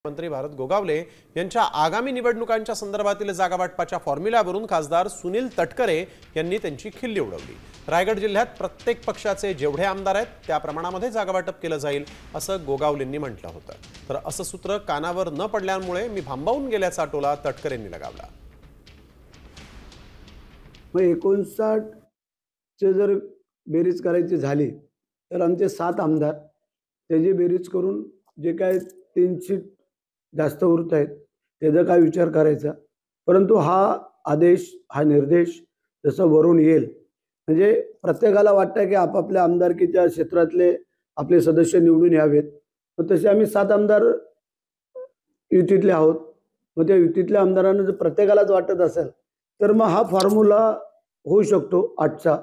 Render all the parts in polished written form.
मंत्री भारत गोगावले यांच्या आगामी निवडणुकांच्या संदर्भातील जागावाटपाच्या फॉर्म्युल्यावरून खासदार सुनील तटकरे यांनी त्यांची खिल्ली उडवली। रायगड जिल्ह्यात प्रत्येक पक्षाचे जेवढे आमदार आहेत त्या प्रमाणामध्ये जागावाटप केलं जाईल असं गोगावलेंनी म्हटलं होतं। तर असं सूत्र कानावर न पडल्यामुळे मी भांबावून गेल्याचा टोला तटकरेंनी लगावला। मग 59 चे जर बेरीज करायची झाली तर आमचे 7 आमदार त्याची बेरीज करून जे काय 3 सीट जास्त उरत आहेत त्याचा काय विचार करायचा। परंतु हा आदेश हा निर्देश जसं वरून येईल म्हणजे प्रत्येकाला वाटतं की आपापल्या आमदारकीच्या क्षेत्रातले आपले सदस्य निवडून यावेत। तर तसे आम्ही 7 आमदार युतीतले आहोत। मग त्या युतीतल्या आमदारांना जर प्रत्येकालाच वाटत असेल तर मग हा फॉर्म्युला होऊ शकतो 8चा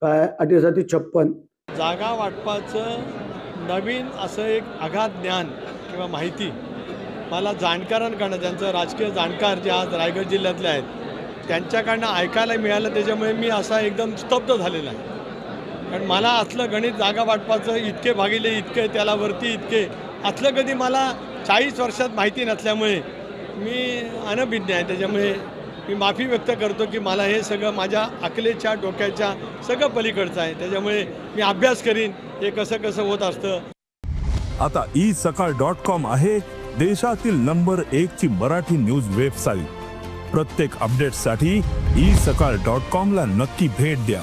काय 8×7=56। जागा वाटपाचं नवीन असं एक अगाध ज्ञान किंवा माहिती मला जाणकारांकडनं ज्यांचं राजकीय जाणकार जे आज रायगड जिल्ह्यातले आहेत त्यांच्याकडनं ऐकायला मिळालं। त्याच्यामुळे मी असा एकदम स्तब्ध झालेला आहे। कारण मला असलं गणित जागा वाटपाचं इतके भागिले इतके त्याला वरती इतके असलं कधी मला 40 वर्षात माहिती नसल्यामुळे मी अनभिज्ञ आहे। त्याच्यामुळे मी माफी व्यक्त करतो की मला हे सगळं माझ्या अकलेच्या डोक्याच्या सगळं पलीकडचं आहे। त्याच्यामुळे मी अभ्यास करीन हे कसं कसं होत असतं। आता isakal.com आहे देशातील नंबर 1 ची मराठी न्यूज वेबसाईट। प्रत्येक अपडेटसाठी isakal.com ला नक्की भेट द्या।